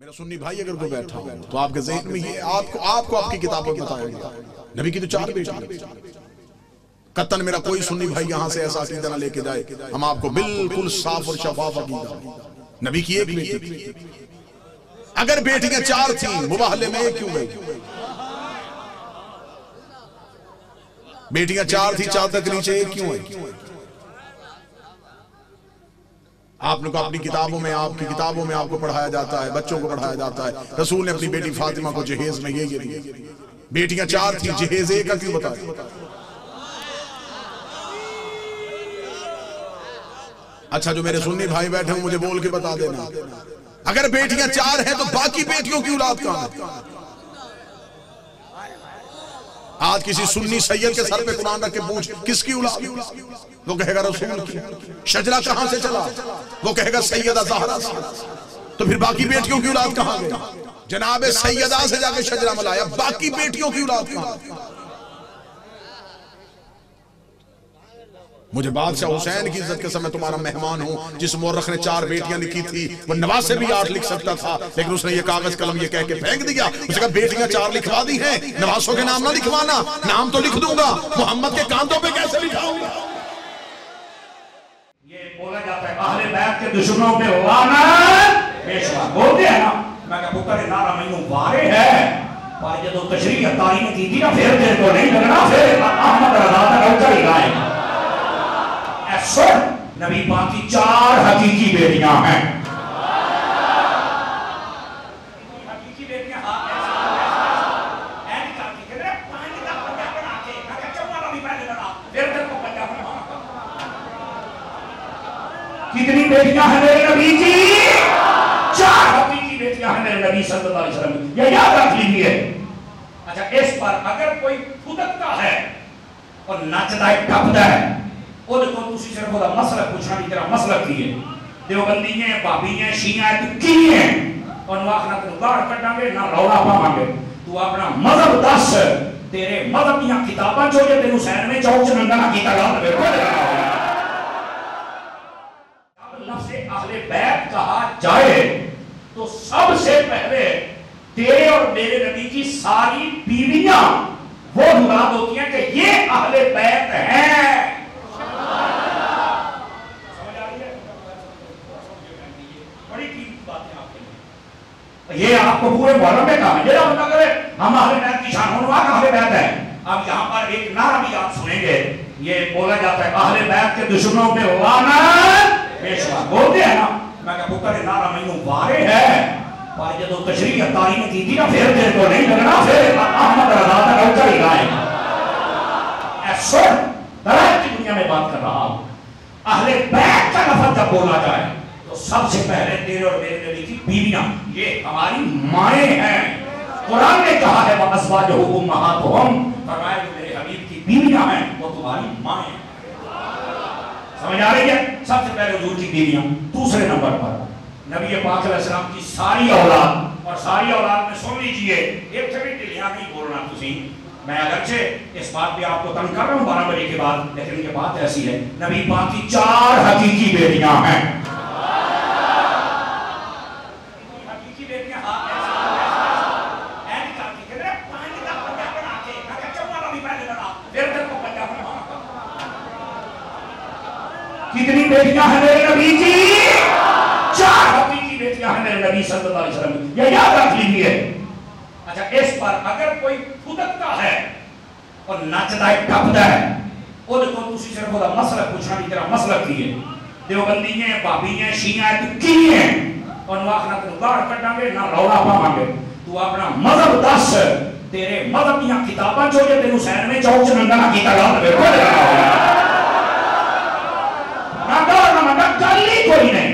मेरा सुन्नी भाई अगर कोई बैठा हो तो आपके ज़हन में ये आपको आपकी किताबों में बताया गया नबी की तो 4 बेटी। कतन मेरा कोई सुन्नी भाई यहां से ऐसा अकीदा ना लेके जाए, हम आपको बिल्कुल साफ और शफाफ अकीदा, नबी की 1 बेटी। अगर बेटियां 4 थी मुबाहले में 1 क्यों गई? बेटियां 4 थी, 4 तक नीचे 1 क्यों है? आपने को अपनी किताबों में, आपकी किताबों में आपको पढ़ाया जाता है, बच्चों को पढ़ाया जाता है। रसूल ने अपनी बेटी फातिमा को जहेज में ये दिया। बेटियां 4 थी, जहेज 1 का क्यों बताया? अच्छा, जो मेरे सुन्नी भाई बैठे हो मुझे बोल के बता देना, अगर बेटियां 4 हैं तो बाकी बेटियों की औलाद कहां है? आज किसी सुन्नी सैयद के सर पे कुरान रख के पूछ किसकी औलाद, वो कहेगा रसूल की। शजरा कहां से चला, वो कहेगा सैयदा ज़हरा से। तो फिर बाकी बेटियों की औलाद कहां गई? जनाब सैयदा से जाके शजरा मिलाया, बाकी बेटियों की औलाद कहां? मुझे बादशाह हुसैन की इज्जत के समय तुम्हारा मेहमान हूं, जिस मोरख ने 4 बेटियां लिखी थी वो नवाज से भी 8 लिख सकता था, लेकिन उसने ये कागज कलम ये कह के फेंक दिया। उसने कहा बेटियां 4 लिखवा दी हैं, नवाजों के नाम ना लिखवाना, नाम तो लिख दूंगा, मोहम्मद के कांधों पे कैसे लिखाऊंगा? ये बोला जाता है अहले बैत के दुश्मनों पे लानत पेशवा बोलते हैं ना। मैं कहा पुत्र नारा मैनू वारे है, पर जब तशरीह तारीफ की थी ना फिर तेरे को नहीं लगना, फिर अहमद रजा का नौकर ही गाएगा। सुन, नबी पाक की 4 हकीकी बेटियां हैं। हकीकी बेटियां कितनी बेटियां हैं मेरे नबी की? 4 हकीकी बेटियां हैं मेरे नबी सल्लल्लाहु अलैहि वसल्लम, ये याद रख लीजिए। अच्छा, इस पर अगर कोई फुदकता है और नचदा है टपदा है, ਉਹਦੇ ਕੋਲ ਤੁਸੀਂ ਸਿਰਫ ਉਹਦਾ ਮਸਲਕ ਪੁੱਛਣਾ ਵੀ ਤੇਰਾ ਮਸਲਕ ਕੀ ਹੈ, ਦੇਵਬੰਦੀ ਹੈ, ਭਾਬੀ ਹੈ, ਸ਼ੀਆ ਹੈ, ਤੂੰ ਕੀ ਹੈ? ਉਹਨੂੰ ਆਖਣਾ ਤੈਨੂੰ ਬਾਹਰ ਕੱਢਾਂਗੇ ਨਾ ਰੌਲਾ ਪਾਵਾਂਗੇ, ਤੂੰ ਆਪਣਾ ਮਜ਼ਹਬ ਦੱਸ, ਤੇਰੇ ਮਜ਼ਹਬ ਦੀਆਂ ਕਿਤਾਬਾਂ ਚੋਂ ਜੇ ਤੈਨੂੰ ਹੁਸੈਨ ਨੇ ਚੌਕ ਚ ਨੰਗਾ ਨਾ ਕੀਤਾ ਲਾ ਲਵੇ ਖੁਦ लफ्ज़ अहले बैत कहा जाए तो सबसे पहले तेरे और मेरे नबी की सारी बीवियां वो मुराद होती हैं कि ये अहले बैत हैं। ये आपको पूरे मुहर्रम में कहा है, जरा बंदा करे हम अहले बैत की शान होने वाला अहले बैत है। अब यहाँ पर एक नारा भी आप सुनेंगे, ये बोला जाता है अहले बैत के दुश्मनों पे लानत पेशवा बोलते हैं ना। मैं कहा पुत्र नारा मैनू वारे है, पर जब तशरीह तारीफ की थी ना फिर तेरे को नहीं लगना, फिर अहमद रजा का नौकर ही गाएगा। सुन, दराज की दुनिया में बात कर रहा हूं, अहले बैत का लफ्ज़ जब बोला जाए तो सबसे पहले तेरे और मेरे नबी की बीवियां ये हमारी माएँ हैं। कुरान ने कहा है वह अज़वाजुहु उम्महातुहुम, फरमाया जो मेरे हबीब की बीवियां हैं वो तुम्हारी माएँ हैं। समझ आ रही है? सबसे पहले हुजूर की बीवियां। दूसरे नंबर पर नबी पाक अलैहिस्सलाम की सारी औलाद, और सारी औलाद में सुन लीजिए, एक से भी टिलियां नहीं बोलना तुसी। मैं अगरचे इस बात पे आपको तंग कर रहा हूं 12 बजे के बाद, लेकिन ये बात ऐसी है, नबी पाक की 4 हकीकी बेटियां हैं। कितनी बेटियां हैं मेरे नबी की? 4 हकीकी बेटियां हैं मेरे नबी सल्लल्लाहु अलैहि वसल्लम, ये याद रख लीजिए। अच्छा, इस पर अगर कोई फुदकता है और नचदा है टपदा है, ਉਹਦੇ ਕੋਲ ਤੁਸੀਂ ਸਿਰਫ ਉਹਦਾ ਮਸਲਕ ਪੁੱਛਣਾ ਵੀ ਤੇਰਾ ਮਸਲਕ ਕੀ ਹੈ, ਦੇਵਬੰਦੀ ਹੈ, ਭਾਬੀ ਹੈ, ਸ਼ੀਆ ਹੈ, ਤੂੰ ਕੀ ਹੈ? ਉਹਨੂੰ ਆਖਣਾ ਤੈਨੂੰ ਬਾਹਰ ਕੱਢਾਂਗੇ ਨਾ ਰੌਲਾ ਪਾਵਾਂਗੇ, ਤੂੰ ਆਪਣਾ ਮਜ਼ਹਬ ਦੱਸ, ਤੇਰੇ ਮਜ਼ਹਬ ਦੀਆਂ ਕਿਤਾਬਾਂ ਚੋਂ ਜੇ ਤੈਨੂੰ ਹੁਸੈਨ ਨੇ ਚੌਕ ਚ ਨੰਗਾ ਨਾ ਕੀਤਾ ਲਾ ਲਵੇ ਖੁਦ कोई नहीं।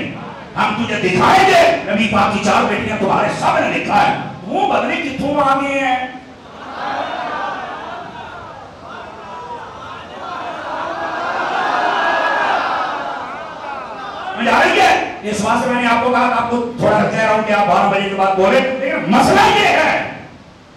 हम तुझे दिखाएंगे नबी पाक की 4 बेटियां तुम्हारे सामने लिखा है, वो बदले कितों आ गए हैं। इस बात से मैंने आपको कहा, आपको थोड़ा कह रहा हूं कि आप 12 बजे के बाद बोले, लेकिन मसला ये है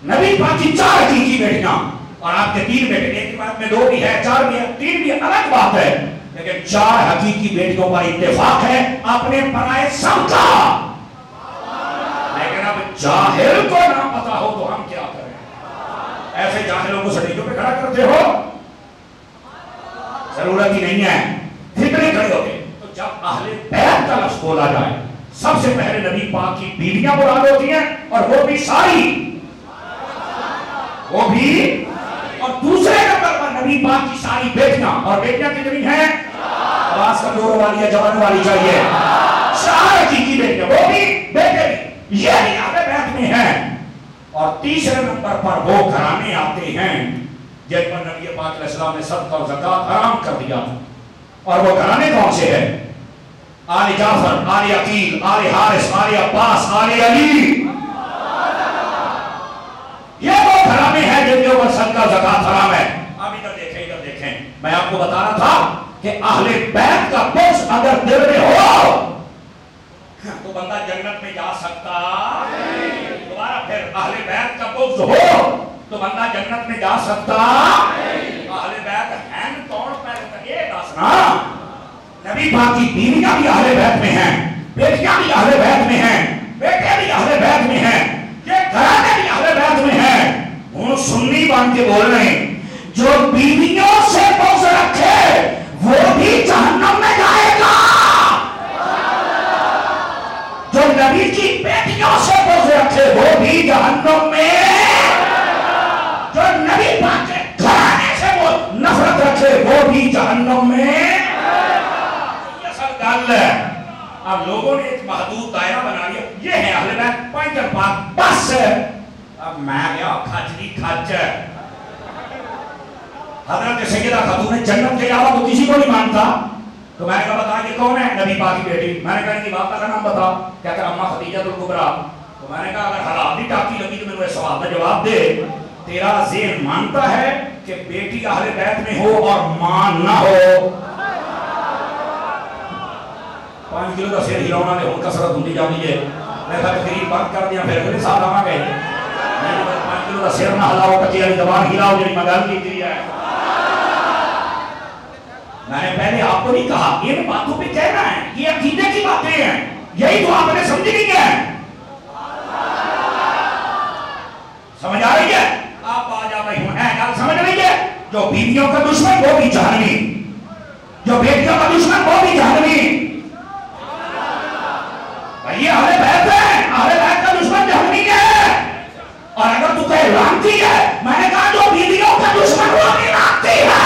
नबी पाक की 4 हकीकी बेटियां और आपके 3 बेटे, एक के बाद में 2 भी है, 4 भी है, 3 भी अलग बात है, लेकिन 4 हकीकी बेटियों पर इत्तेफाक है, आपने बनाए सबका। लेकिन अब जाहिल को ना पता हो तो हम क्या करें? ऐसे जाहिलों को सड़कों पे खड़ा करते हो, जरूरत ही नहीं है, फिक्रे खड़े होते। तो जब अहले बैत का लफ्ज बोला जाए, सबसे पहले नबी पाक की बीवियां मुराद होती हैं, और वो भी सारी, वो भी, और दूसरे नंबर पर नबी पाक की सारी बेटियां, और बेटियां कितनी हैं? आवाज कमजोर वाली है, जवान वाली चाहिए। सारी की बेटियां, वो भी बेटे भी, ये भी अहले बैत में है। और तीसरे नंबर पर वो घराने आते हैं जिन पर नबी पाक अलैहिस्सलाम ने सदका और ज़कात हराम कर दिया था। और वो घराने कौन से हैं? आले जाफर, आले अकील, आले हारिस, आले अब्बास, आले अली। ये वो घराने हैं जिनके ऊपर सदका ज़कात हराम है। अब इधर देखें, इधर देखें, मैं आपको बता रहा था कि अहले बैत का बुग़्ज़ अगर दिल में हो तो बंदा जन्नत में जा सकता नहीं। दोबारा फिर, अहले बैत का बुग़्ज़ हो तो बंदा जन्नत में जा सकता नहीं। अहले बैत हैं कौन? पहले ये दसना। नबी पाक की बीवियां भी अहले बैत में हैं, बेटियां भी अहले बैत में हैं, बेटे भी अहले बैत में हैं, ये घराने भी अहले बैत में हैं। उन सुन्नी बन के बोल रहे हैं, जो बीवियों से बुग़्ज़ रखे वो भी जहन्नम में जाएगा। जो नबी की बेटियों से बुग़्ज़ रखे वो भी जहन्नम में, जो नबी पाक के घराने से वो नफरत रखे वो भी जहन्नम में। ये सब गल है। अब लोगों ने एक महदूद दायरा बना लिया, ये है अहले बैत, पैंतर पाक, बस। अब मैं गया खचरी खच। हज़रत सैयदा खातून जन्नत के अलावा तो किसी को नहीं मानता। तो मैंने कहा बता ये कौन है? नबी पाक की बेटी। मैंने कहा इनकी बाप का नाम बता। कहता अम्मा खदीजतुल कुबरा। तो मैंने कहा अगर हलाल की टाकी लगी तो मेरे सवाल का जवाब दे। तेरा ज़हन मानता है कि बेटी अहले बैत में हो और मां ना हो? 5 किलो का सिर हिलाना ले, कसरत होती जा रही है। मैं कहा तकरीर बंद कर दिया, फिर अगले साल आवांगे। 5 किलो का सिर ना हिलाओ, कच्ची वाली जबान हिलाओ, जी मैं गल की है। मैंने पहले आपको नहीं कहा इन बातों पे कहना है, ये अकीदे की बातें हैं, यही तो आपने समझी नहीं है। समझ आ रही है? आप आ जा रही हूं, समझ रही है? जो बीवियों का दुश्मन वो भी जहन्नमी, जो बेटियों का दुश्मन वो भी जहन्नमी। ये अहले बैत है, अहले बैत का दुश्मन जहन्नमी है। और अगर तू कहे लानती है, मैंने कहा जो बीवियों का दुश्मन वो भी लानती है,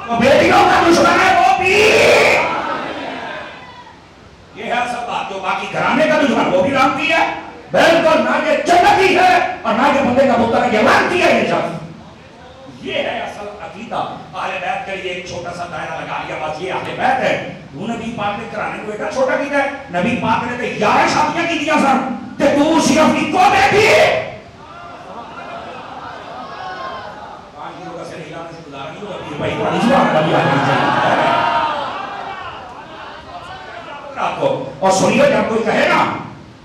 तो बेटियों का दुश्मन है वो भी। ये है सब बात। जो बाकी घराने का दुश्मन वो भी लानती है, बिल्कुल ना ये जन्नती है और ना ये बंदे का पुत्र है, ये लानती है ये शख्स। ये है असल अकीदा। अहले बैत के लिए एक छोटा सा दायरा लगा लिया, बस ये अहले बैत है। नबी पाक ने घराने को एक छोटा किया है। नबी पाक ने तो 11 शादियां की दिया सर, ते तू सिर्फ इको बेटी। 5 किलो का सिर हिलाने से गुजारा नहीं होगा भाई, वाली जुबान वाली आ जानी चाहिए आपको। और सुनिए जब कोई कहे ना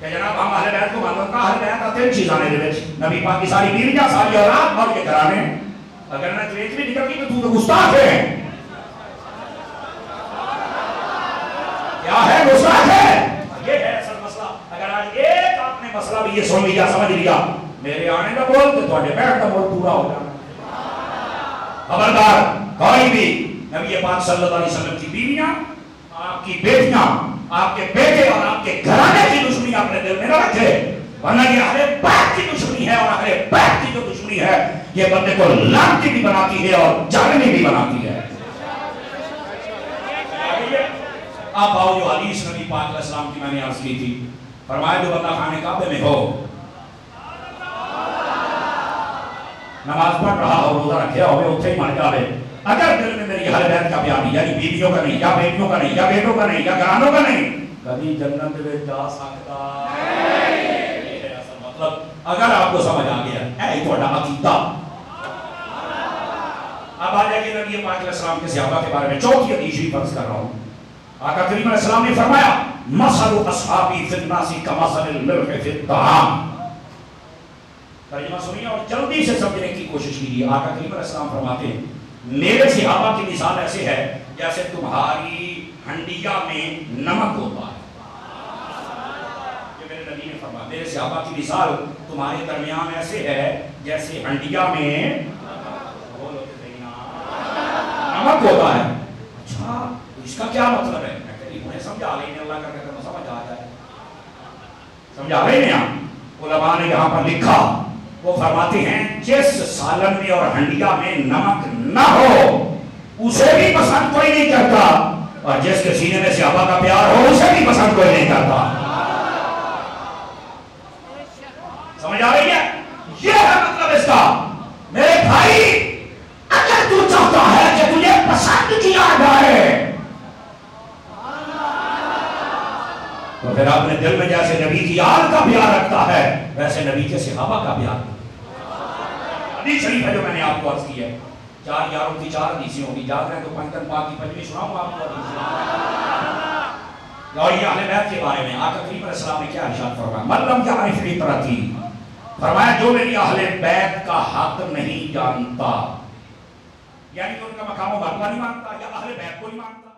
कि जनाब हम अहले बैत को मानते हैं, अहले बैत तीन चीज़ आने दे नबी पाक की सारी बीवियां, सारी औलाद और के घराने। अगर ना ट्रेन भी निकल गई तो तू तो गुस्ताख है। क्या है? गुस्ताख है। ये है असल मसला। अगर आज एक आपने मसला भी ये सुन लिया, समझ लिया, मेरे आने का बोल तो तुम्हारे बैठ का बोल पूरा हो जाना। खबरदार कोई भी नबी पाक सल्लल्लाहु अलैहि वसल्लम की बीवियां, आपकी बेटियां, आपके बेटे और आपके घराने की दुश्मनी अपने दिल में न रखे, वरना ये अहले बैत की दुश्मनी है। और अहले बैत की जो दुश्मनी है ये बंदे को लानती भी बनाती है और जहन्नमी भी बनाती है। अब आओ जो हदीस नबी पाक अलैहि सलाम की मैंने अर्ज की थी, फरमाया जो बंदा खाने काबे में हो, नमाज पढ़ रहा हो, रोजा रखे हो, उठे ही मर जाए, अगर दिल में मेरी अहले बैत का प्यार नहीं, यानी बीवियों का नहीं, या बेटियों का नहीं, या बेटों का नहीं, या घरानों का नहीं, कभी जन्नत में जा सकता नहीं। ये है असल मतलब। अगर आपको समझ आ गया है थोड़ा अकीदा। अब आ जाइए नबी पाक अलैहि सलाम के सहाबा के बारे में। चौथी हदीस ही फर्ज कर रहा हूं। आका करीम अलैहि सलाम ने फरमाया मसलु अस्हाबी फिल नासी कमसलिल मिल्हि फित तआम। तर्जुमा सुनिए और जल्दी से समझने की कोशिश कीजिए। आका करीम अलैहि सलाम फरमाते हैं मेरे सहाबा की मिसाल ऐसे है जैसे तुम्हारी हंडिया में नमक होता है। फरमा, मेरे सहाबा की मिसाल तुम्हारे दरमियान ऐसे है जैसे हंडिया में नमक होता है। अच्छा, इसका क्या मतलब है? मैं कह उन्हें समझा लेंगे, अल्लाह का कहता समझ आ जाए, समझा रहे हैं आप। उलमा ने यहाँ पर लिखा, वो फरमाते हैं जिस सालन में और हंडिया में नमक ना हो उसे भी पसंद कोई नहीं करता, और जिसके सीने में सहाबा का प्यार हो उसे भी पसंद कोई नहीं करता। समझ आ रही है? ये है मतलब इसका। मेरे भाई, अगर तू चाहता है कि तुझे पसंद किया जाए तो फिर अपने दिल में जैसे नबी की याद का प्यार रखता है वैसे नबी के सहाबा का प्यार। हदीस शरीफ है जो मैंने आपको अर्ज की है, 4 यारों की 4 हदीसें होगी, याद रहे तो पंचतन पाक की 5वीं सुनाऊंगा आपको हदीस। और ये अहले बैत के बारे में आका करीम अलैहि सलाम ने क्या इरशाद फरमाया, मल्लम यारिफ इतरती, फरमाया जो मेरी अहले बैत का हक नहीं जानता, यानी कि उनका मकाम व मर्तबा नहीं मानता या अहले बैत को नहीं मानता।